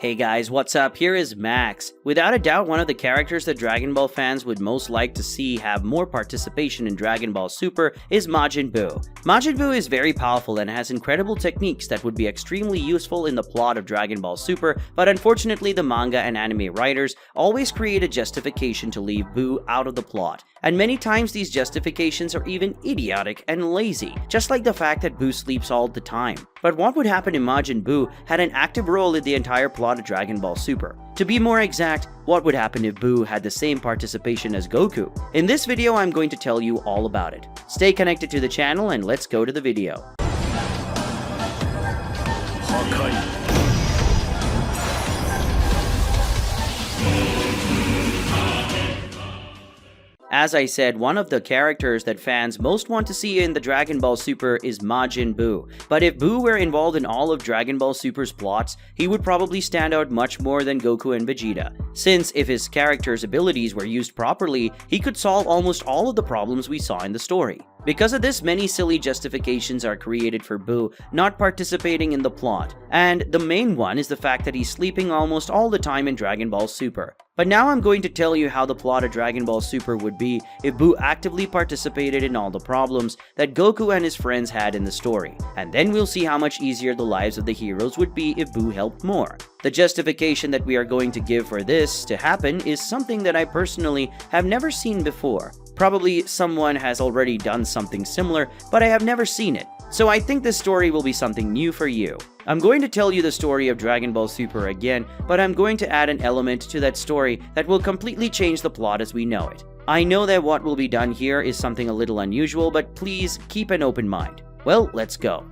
Hey guys, what's up? Here is Max. Without a doubt, one of the characters that Dragon Ball fans would most like to see have more participation in Dragon Ball Super is Majin Buu. Majin Buu is very powerful and has incredible techniques that would be extremely useful in the plot of Dragon Ball Super, but unfortunately the manga and anime writers always create a justification to leave Buu out of the plot. And many times these justifications are even idiotic and lazy, just like the fact that Buu sleeps all the time. But what would happen if Majin Buu had an active role in the entire plot of Dragon Ball Super? To be more exact, what would happen if Buu had the same participation as Goku? In this video, I'm going to tell you all about it. Stay connected to the channel and let's go to the video. Hakai. As I said, one of the characters that fans most want to see in the Dragon Ball Super is Majin Buu. But if Buu were involved in all of Dragon Ball Super's plots, he would probably stand out much more than Goku and Vegeta. Since if his character's abilities were used properly, he could solve almost all of the problems we saw in the story. Because of this, many silly justifications are created for Buu not participating in the plot, and the main one is the fact that he's sleeping almost all the time in Dragon Ball Super. But now I'm going to tell you how the plot of Dragon Ball Super would be if Buu actively participated in all the problems that Goku and his friends had in the story, and then we'll see how much easier the lives of the heroes would be if Buu helped more. The justification that we are going to give for this to happen is something that I personally have never seen before. Probably someone has already done something similar, but I have never seen it. So I think this story will be something new for you. I'm going to tell you the story of Dragon Ball Super again, but I'm going to add an element to that story that will completely change the plot as we know it. I know that what will be done here is something a little unusual, but please keep an open mind. Well, let's go.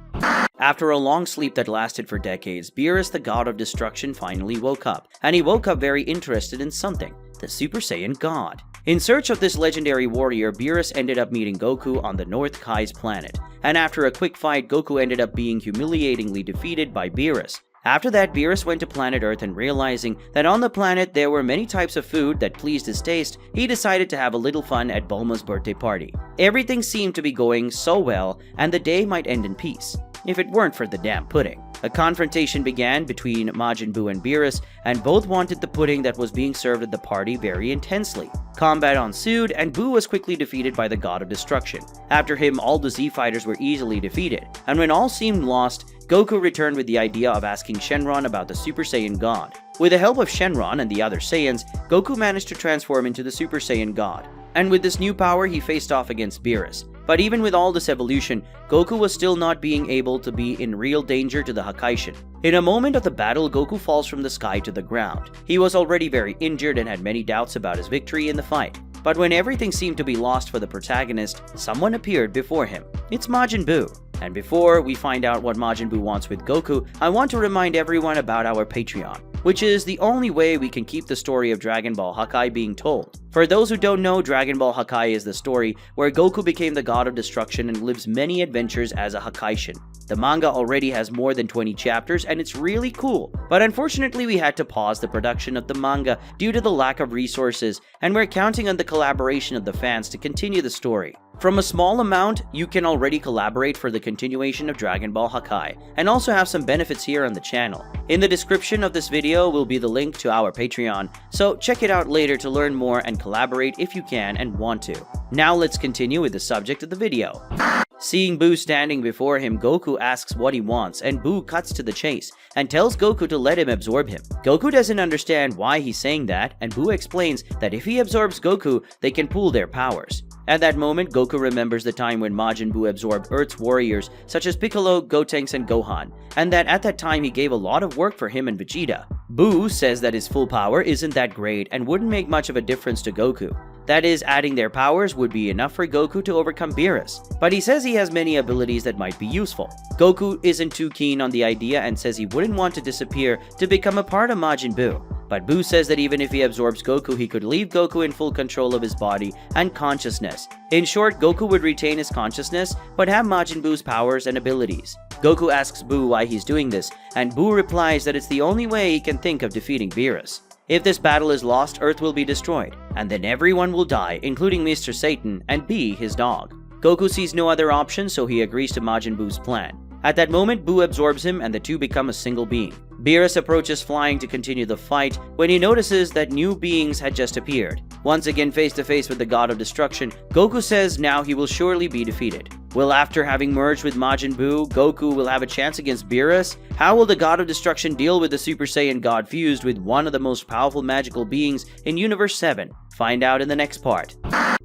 After a long sleep that lasted for decades, Beerus, the god of destruction, finally woke up. And he woke up very interested in something: the Super Saiyan God. In search of this legendary warrior, Beerus ended up meeting Goku on the North Kai's planet. And after a quick fight, Goku ended up being humiliatingly defeated by Beerus. After that, Beerus went to planet Earth, and realizing that on the planet there were many types of food that pleased his taste, he decided to have a little fun at Bulma's birthday party. Everything seemed to be going so well, and the day might end in peace, if it weren't for the damn pudding. A confrontation began between Majin Buu and Beerus, and both wanted the pudding that was being served at the party very intensely. Combat ensued, and Buu was quickly defeated by the God of Destruction. After him, all the Z fighters were easily defeated, and when all seemed lost, Goku returned with the idea of asking Shenron about the Super Saiyan God. With the help of Shenron and the other Saiyans, Goku managed to transform into the Super Saiyan God. And with this new power, he faced off against Beerus. But even with all this evolution, Goku was still not being able to be in real danger to the Hakaishin. In a moment of the battle, Goku falls from the sky to the ground. He was already very injured and had many doubts about his victory in the fight. But when everything seemed to be lost for the protagonist, someone appeared before him. It's Majin Buu. And before we find out what Majin Buu wants with Goku, I want to remind everyone about our Patreon, which is the only way we can keep the story of Dragon Ball Hakai being told. For those who don't know, Dragon Ball Hakai is the story where Goku became the god of destruction and lives many adventures as a Hakaishin. The manga already has more than 20 chapters and it's really cool, but unfortunately we had to pause the production of the manga due to the lack of resources, and we're counting on the collaboration of the fans to continue the story. From a small amount, you can already collaborate for the continuation of Dragon Ball Hakai, and also have some benefits here on the channel. In the description of this video will be the link to our Patreon, so check it out later to learn more and collaborate if you can and want to. Now let's continue with the subject of the video. Seeing Buu standing before him, Goku asks what he wants, and Buu cuts to the chase and tells Goku to let him absorb him. Goku doesn't understand why he's saying that, and Buu explains that if he absorbs Goku, they can pool their powers. At that moment, Goku remembers the time when Majin Buu absorbed Earth's warriors such as Piccolo, Gotenks, and Gohan, and that at that time he gave a lot of work for him and Vegeta. Buu says that his full power isn't that great and wouldn't make much of a difference to Goku. That is, adding their powers would be enough for Goku to overcome Beerus. But he says he has many abilities that might be useful. Goku isn't too keen on the idea and says he wouldn't want to disappear to become a part of Majin Buu. But Buu says that even if he absorbs Goku, he could leave Goku in full control of his body and consciousness. In short, Goku would retain his consciousness, but have Majin Buu's powers and abilities. Goku asks Buu why he's doing this, and Buu replies that it's the only way he can think of defeating Beerus. If this battle is lost, Earth will be destroyed, and then everyone will die, including Mr. Satan and B, his dog. Goku sees no other option, so he agrees to Majin Buu's plan. At that moment, Buu absorbs him and the two become a single being. Beerus approaches flying to continue the fight when he notices that new beings had just appeared. Once again face to face with the God of Destruction, Goku says now he will surely be defeated. Will after having merged with Majin Buu, Goku will have a chance against Beerus? How will the God of Destruction deal with the Super Saiyan God fused with one of the most powerful magical beings in Universe 7? Find out in the next part.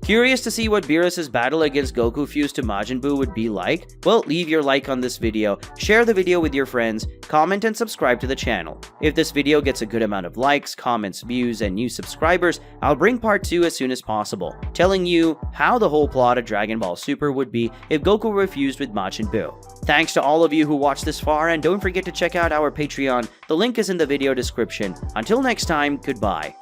Curious to see what Beerus' battle against Goku fused to Majin Buu would be like? Well, leave your like on this video, share the video with your friends, comment and subscribe to the channel. If this video gets a good amount of likes, comments, views, and new subscribers, I'll bring part 2 as soon as possible, telling you how the whole plot of Dragon Ball Super would be if Goku were fused with Majin Buu. Thanks to all of you who watched this far, and don't forget to check out our Patreon. The link is in the video description. Until next time, goodbye.